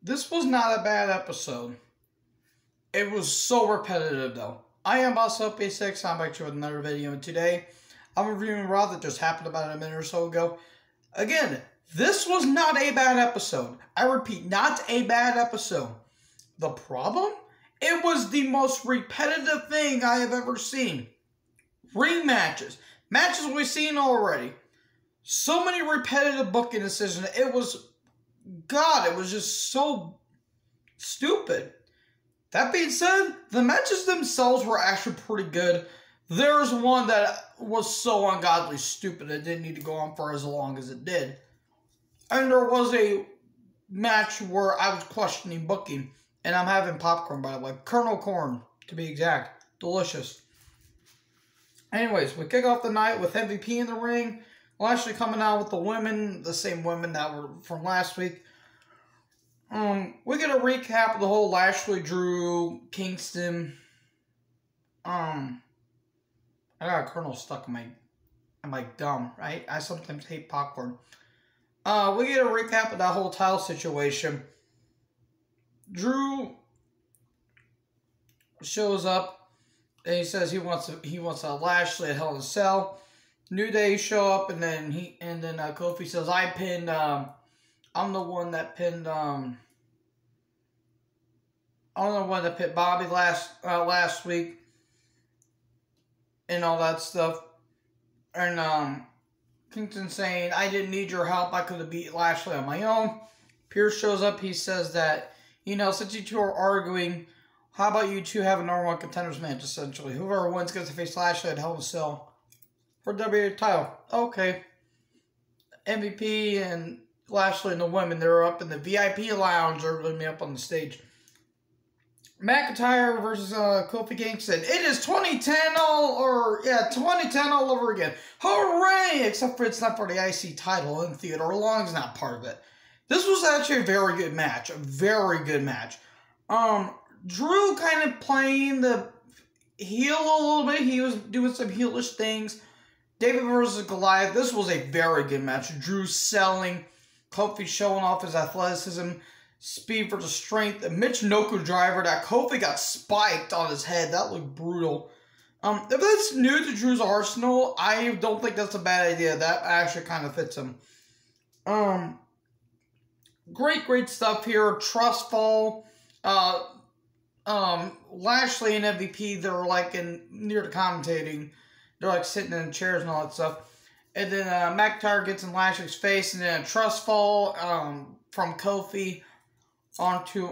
This was not a bad episode. It was so repetitive, though. I am BossOp86. I'm back to you with another video, and today I'm reviewing Raw that just happened about a minute or so ago. Again, this was not a bad episode. I repeat, not a bad episode. The problem? It was the most repetitive thing I have ever seen. Rematches. Matches we've seen already. So many repetitive booking decisions. It was just so stupid. That being said, the matches themselves were actually pretty good. There's one that was so ungodly stupid it didn't need to go on for as long as it did. And there was a match where I was questioning booking. And I'm having popcorn, by the way. Kernel corn, to be exact. Delicious. Anyways, we kick off the night with MVP in the ring. Lashley coming out with the women, the same women that were from last week. We get a recap of the whole Lashley, Drew, Kingston. I got a kernel stuck in my gum, right? I sometimes hate popcorn. We get a recap of that whole title situation. Drew shows up and he says he wants a Lashley at Hell in a Cell. New Day show up and then Kofi says I'm the one that pinned Bobby last week and all that stuff. And Kingston saying I didn't need your help, I could have beat Lashley on my own. Pierce shows up, he says that, you know, since you two are arguing, how about you two have a number one contenders match essentially? Whoever wins gets to face Lashley at Hell in a Cell for WWE title. Okay. MVP and Lashley and the women, they're up in the VIP lounge. They're going to be up on the stage. McIntyre versus Kofi Kingston. It is 2010 all over again. Hooray! Except for it's not for the IC title and Theodore Long's not part of it. This was actually a very good match. A very good match. Drew kind of playing the heel a little bit. He was doing some heelish things. David versus Goliath. This was a very good match. Drew selling. Kofi showing off his athleticism. Speed versus strength. The Michinoku driver that Kofi got spiked on his head. That looked brutal. If that's new to Drew's arsenal, I don't think that's a bad idea. That actually kind of fits him. Great stuff here. Trust fall. Lashley and MVP, they're like near the commentating. They're like sitting in chairs and all that stuff. And then McIntyre gets in Lashley's face, and then a trust fall from Kofi onto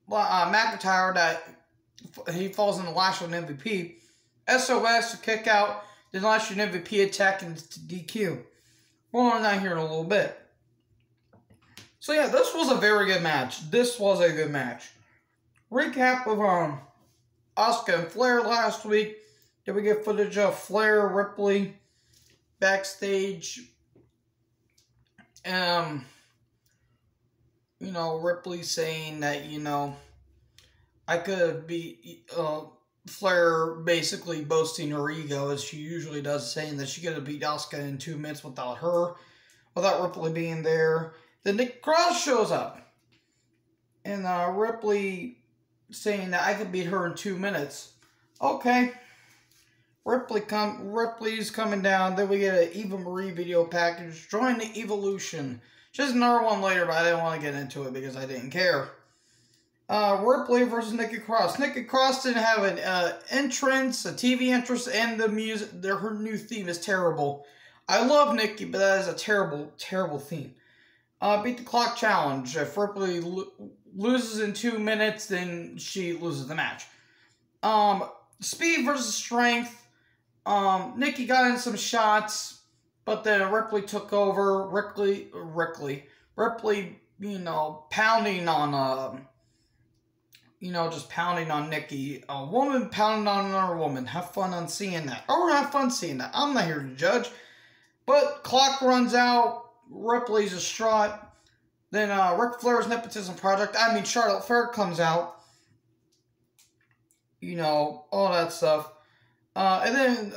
McIntyre that he falls into Lashley and MVP. SOS, kick out, then Lashley and MVP attack and DQ. More on that here in a little bit. So yeah, this was a very good match. This was a good match. Recap of Asuka and Flair last week. Did we get footage of Flair, Ripley, backstage? You know, Ripley saying that, you know, I could be, Flair basically boasting her ego as she usually does, saying that she could have beat Asuka in 2 minutes without Ripley being there. Then Nick Cross shows up. And Ripley saying that I could beat her in 2 minutes. Okay. Ripley's coming down. Then we get an Eva Marie video package. Join the Evolution. Just another one later, but I didn't want to get into it because I didn't care. Ripley versus Nikki Cross. Nikki Cross didn't have an entrance, a TV entrance, and the music. Her new theme is terrible. I love Nikki, but that is a terrible theme. Beat the clock challenge. If Ripley loses in 2 minutes, then she loses the match. Speed versus strength. Nikki got in some shots, but then Ripley took over. Ripley, you know, pounding on, just pounding on Nikki. A woman pounding on another woman. Have fun on seeing that. Or have fun seeing that. I'm not here to judge. But clock runs out. Ripley's distraught. Then Ric Flair's Nepotism Project. Charlotte Flair comes out. You know, all that stuff. And then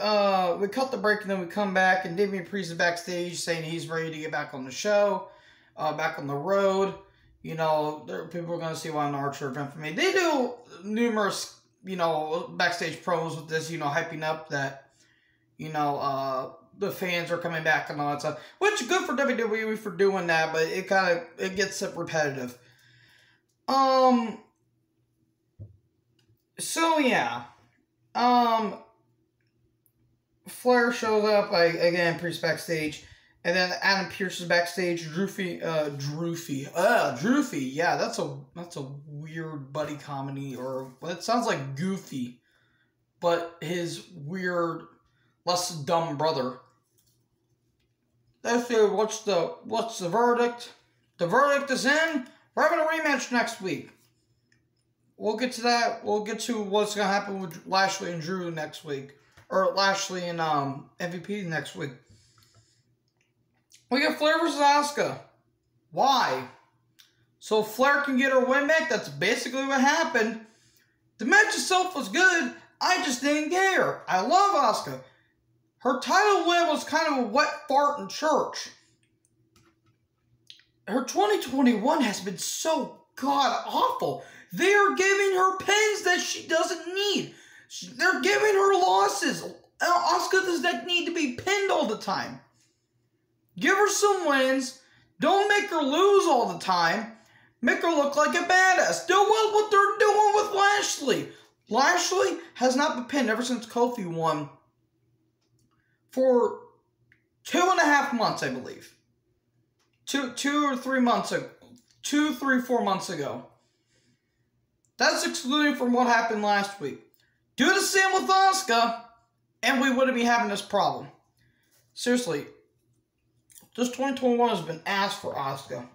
we cut the break and then we come back and Damian Priest is backstage saying he's ready to get back on the show, back on the road. You know, people are going to see why an Archer event for me. They do numerous, you know, backstage promos with this, you know, hyping up that, you know, the fans are coming back and all that stuff. Which is good for WWE for doing that, but it gets repetitive. So yeah. Flair shows up, again, Priest backstage. And then Adam Pearce is backstage. Droofy. Yeah, that's a weird buddy comedy, or it sounds like Goofy, but his weird, less dumb brother. Let's see, what's the verdict? The verdict is in. We're having a rematch next week. We'll get to that. We'll get to what's gonna happen with Lashley and Drew next week, or Lashley and MVP next week. We got Flair versus Asuka. Why? So Flair can get her win back? That's basically what happened. The match itself was good. I just didn't care. I love Asuka. Her title win was kind of a wet fart in church. Her 2021 has been so god-awful. They are giving her pins that she doesn't need. They're giving her losses. Asuka does not need to be pinned all the time. Give her some wins. Don't make her lose all the time. Make her look like a badass. Do what they're doing with Lashley. Lashley has not been pinned ever since Kofi won for 2.5 months, I believe. 2 or 3 months ago. 2, 3, 4 months ago. That's excluding from what happened last week. Do the same with Asuka, and we wouldn't be having this problem. Seriously. This 2021 has been ass for Asuka.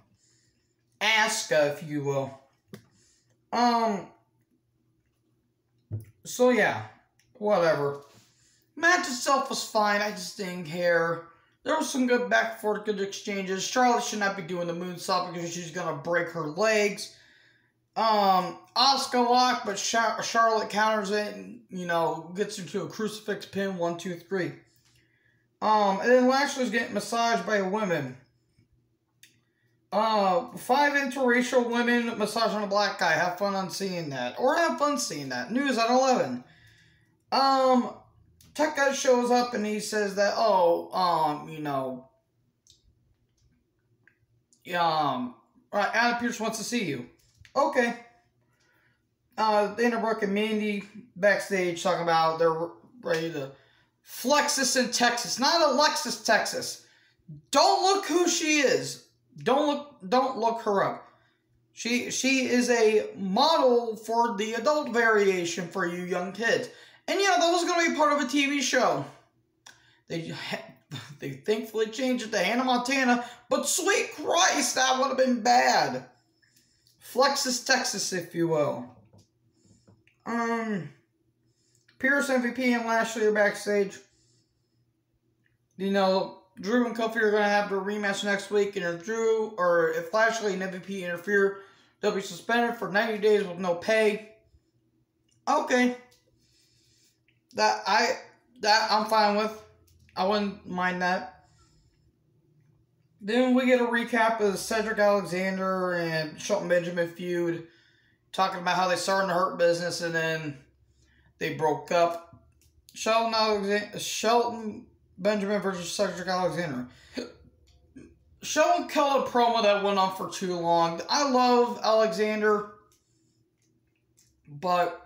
Asuka, if you will. So yeah. Whatever. Match itself was fine. I just didn't care. There was some good back and forth, good exchanges. Charlotte should not be doing the moonsault because she's going to break her legs. Asuka lock, but Charlotte counters it and, you know, gets into a crucifix pin. 1, 2, 3. And then Lashley's getting massaged by women. 5 interracial women massaging a black guy. Have fun on seeing that. Or have fun seeing that. News at 11. Tech guy shows up and he says that, you know, Adam Pearce wants to see you. Okay. Dana Brooke and Mandy backstage talking about they're ready to Flexus in Texas, not Alexis, Texas. Don't look who she is. Don't look her up. She is a model for the adult variation for you young kids. And yeah, that was going to be part of a TV show. They thankfully changed it to Hannah Montana, but sweet Christ, that would have been bad. Flexus, Texas, if you will. Pearce, MVP, and Lashley are backstage. You know, Drew and Kofi are going to have their rematch next week, and if Lashley and MVP interfere, they'll be suspended for 90 days with no pay. Okay. That I'm fine with. I wouldn't mind that. Then we get a recap of the Cedric Alexander and Shelton Benjamin feud, talking about how they started the Hurt Business and then they broke up. Shelton Benjamin versus Cedric Alexander. Shelton cut a promo that went on for too long. I love Alexander, but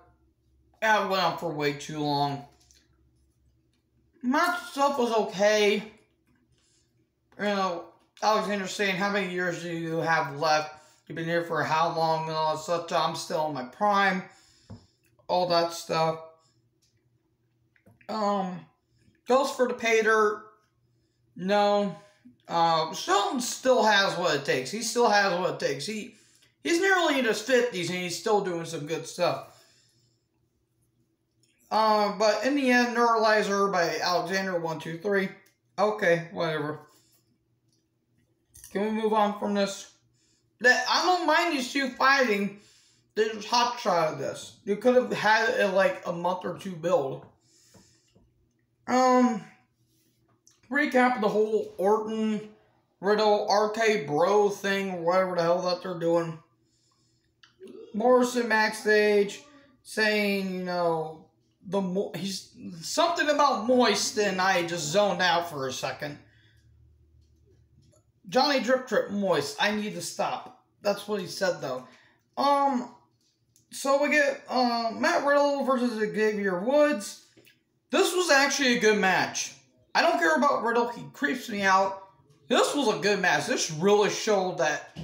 that went on for way too long. Match itself was okay. You know, Alexander saying, how many years do you have left? You've been here for how long and all that stuff. I'm still in my prime. All that stuff. Goes for the pay dirt. No. Shelton still has what it takes. He still has what it takes. He's nearly in his 50s and he's still doing some good stuff. But in the end, Neuralizer by Alexander, 1, 2, 3. Okay, whatever. Can we move on from this? I don't mind these two fighting. They just hot-shotted this. You could have had it in like a month or 2 build. Recap of the whole Orton Riddle RK Bro thing, whatever the hell that they're doing. Morrison backstage saying, you know, he's something about moist, and I just zoned out for a second. Johnny Drip Trip moist. I need to stop. That's what he said though. So we get Matt Riddle versus Xavier Woods. This was actually a good match. I don't care about Riddle. He creeps me out. This was a good match. This really showed that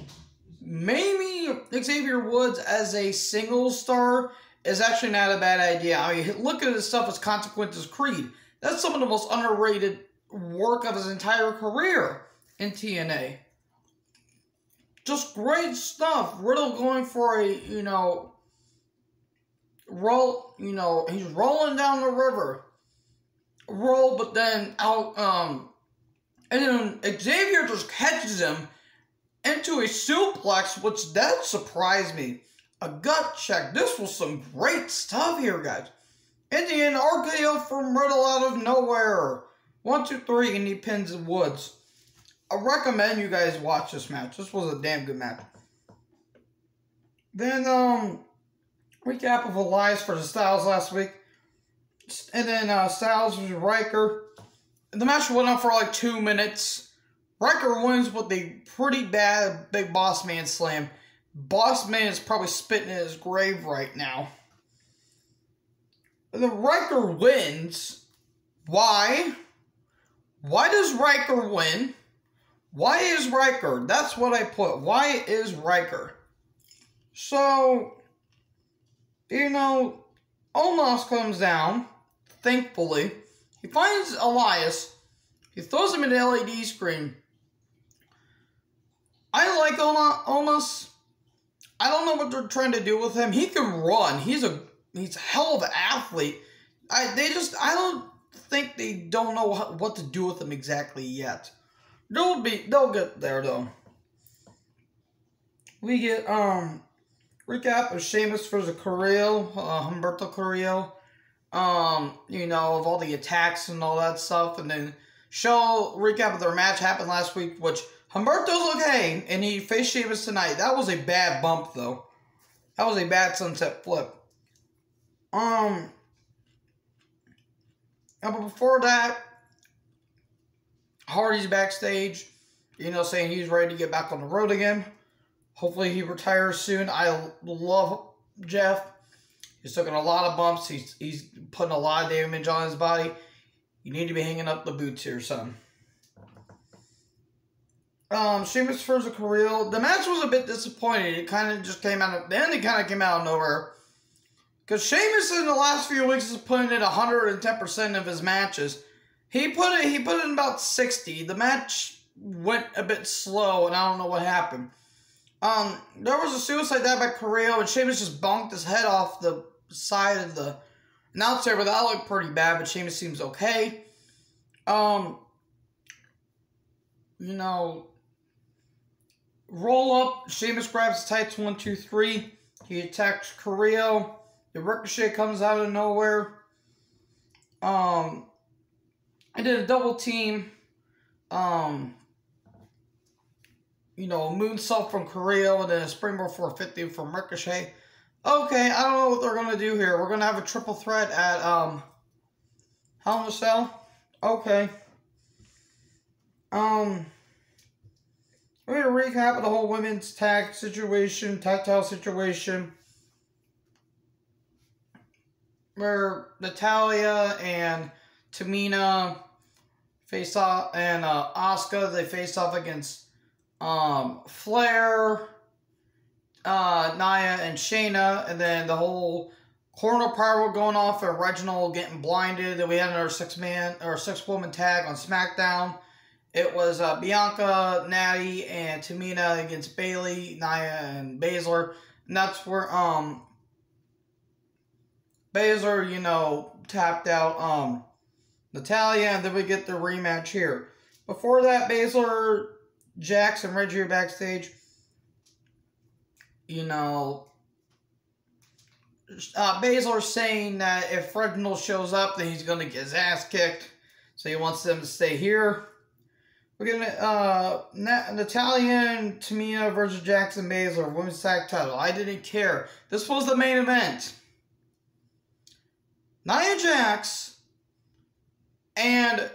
maybe Xavier Woods as a single star is actually not a bad idea. I mean, look at his stuff as Consequences Creed. That's some of the most underrated work of his entire career in TNA. Just great stuff. Riddle going for a, you know, roll, you know, he's rolling down the river. Roll, but then out, and then Xavier just catches him into a suplex, which that surprised me. A gut check. This was some great stuff here, guys. In the end, RKO from Riddle out of nowhere. 1, 2, 3, and he pins Woods. I recommend you guys watch this match. This was a damn good match. Then, recap of Elias versus Styles last week. And then, Styles versus Ryker. The match went on for like 2 minutes. Ryker wins with a pretty bad Big Boss Man slam. Boss Man is probably spitting in his grave right now. The Ryker wins. Why? Why does Ryker win? Why is Ryker? That's what I put. Why is Ryker? So, you know, Omos comes down, thankfully. He finds Elias. He throws him in the LED screen. I like Omos. I don't know what they're trying to do with him. He can run. He's a hell of an athlete. I don't think they don't know what to do with him exactly yet. They'll get there though. We get recap of Sheamus versus Carrillo, Humberto Carrillo. You know, of all the attacks and all that stuff, and then show recap of their match happened last week, which Humberto's okay, and he faced Sheamus tonight. That was a bad bump though. That was a bad sunset flip. But before that, Hardy's backstage, you know, saying he's ready to get back on the road again. Hopefully he retires soon. I love Jeff. He's taking a lot of bumps. He's putting a lot of damage on his body. You need to be hanging up the boots here, son. Sheamus versus Carrillo. The match was a bit disappointing. It kind of just came out of... The ending kind of came out of nowhere. Because Sheamus in the last few weeks is putting in 110% of his matches. He put in about 60. The match went a bit slow, and I don't know what happened. There was a suicide dive by Carrillo, and Sheamus just bonked his head off the side of the announcer, but that looked pretty bad, but Sheamus seems okay. You know, roll up, Sheamus grabs the tights, 1, 2, 3. He attacks Carrillo. The Ricochet comes out of nowhere. I did a double team. You know, a moonsault from Carrillo and then a springboard 450 from Ricochet. Okay, I don't know what they're going to do here. We're going to have a triple threat at Hell in a Cell. Okay. We're going to recap of the whole women's tag title situation. Where Natalya and Tamina face off, and Asuka, they face off against Flair, Nia, and Shayna, and then the whole corner pyro going off and Reginald getting blinded. Then we had another 6-woman tag on SmackDown. It was Bianca, Natty, and Tamina against Bayley, Nia, and Baszler. And that's where Baszler, you know, tapped out Natalya, and then we get the rematch here. Before that, Baszler, Jax, and Reggie are backstage. You know, Baszler saying that if Reginald shows up, then he's going to get his ass kicked. So he wants them to stay here. We're getting Natalia and Tamina versus Jackson Baszler, women's tag title. I didn't care. This was the main event. Nia Jax and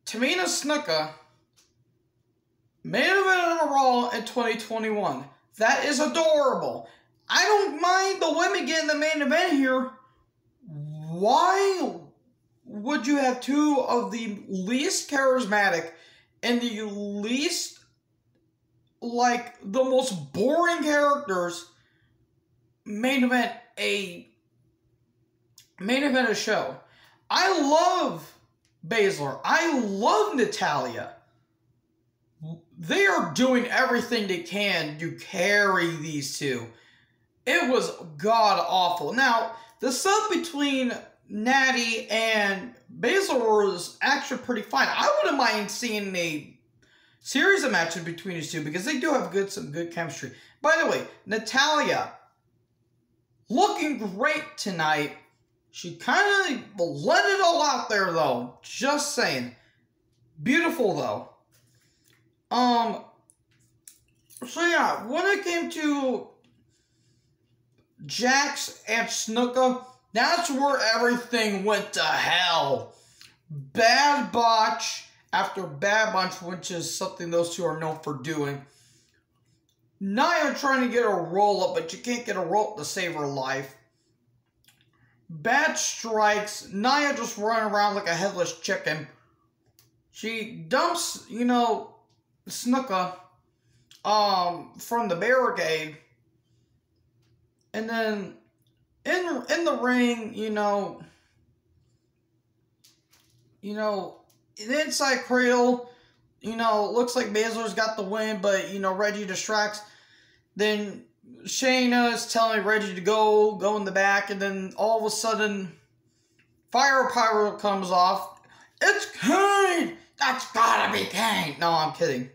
Tamina Snuka main event on a Raw in 2021. That is adorable. I don't mind the women getting the main event here. Why would you have two of the least charismatic and the least, like, the most boring characters main event a show? I love Baszler. I love Natalia. They are doing everything they can to carry these two. It was god-awful. Now, the stuff between Natty and Baszler was actually pretty fine. I wouldn't mind seeing a series of matches between these two because they do have some good chemistry. By the way, Natalia looking great tonight. She kind of let it all out there, though. Just saying. Beautiful, though. So yeah, when it came to Jax and Snuka, that's where everything went to hell. Bad botch after bad botch, which is something those two are known for doing. Nia trying to get a roll-up, but you can't get a roll-up to save her life. Bad strikes. Nia just running around like a headless chicken. She dumps, Snuka from the barricade. And then in the ring, the inside cradle, looks like Baszler's got the win, but, Reggie distracts. Then Shayna is telling Reggie to go in the back, and then all of a sudden, Fire Pyro comes off. It's Kane! That's gotta be Kane! No, I'm kidding.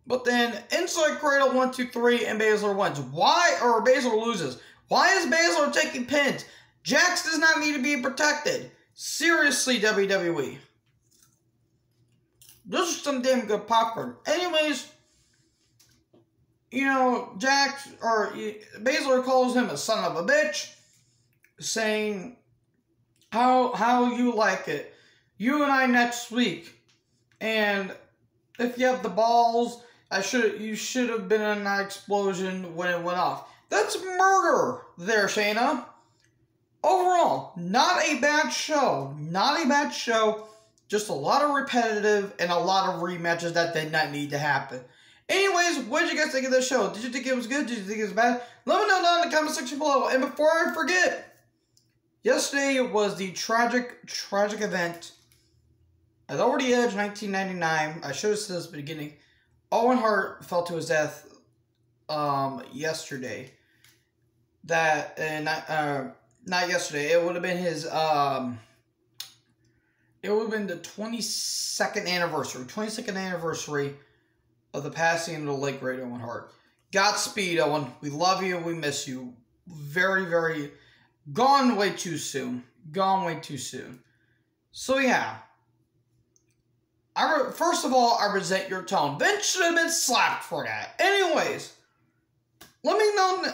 But then inside cradle 1, 2, 3, and Baszler wins. Baszler loses. Why is Baszler taking pins? Jax does not need to be protected. Seriously, WWE. This is some damn good popcorn. Anyways, Baszler calls him a son of a bitch, saying, how you like it. You and I next week. And if you have the balls, you should have been in that explosion when it went off. That's murder there, Shayna. Overall, not a bad show. Not a bad show. Just a lot of repetitive and a lot of rematches that did not need to happen. Anyways, what did you guys think of this show? Did you think it was good? Did you think it was bad? Let me know down in the comment section below. And before I forget, yesterday was the tragic event at Already Edge 1999. I should have said this at the beginning. Owen Hart fell to his death yesterday. Not yesterday. It would have been his it would have been the 22nd anniversary of the passing of the late great Owen Hart. Godspeed, Owen. We love you and we miss you. Very, very gone way too soon. Gone way too soon. So yeah. First of all, I resent your tone. Vince should have been slapped for that. Anyways, let me know down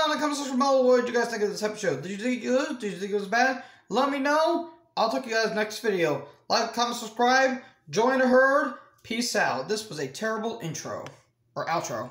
in the comment section below what you guys think of this episode. Did you think it was good? Did you think it was bad? Let me know. I'll talk to you guys next video. Like, comment, subscribe, join the herd. Peace out. This was a terrible intro or outro.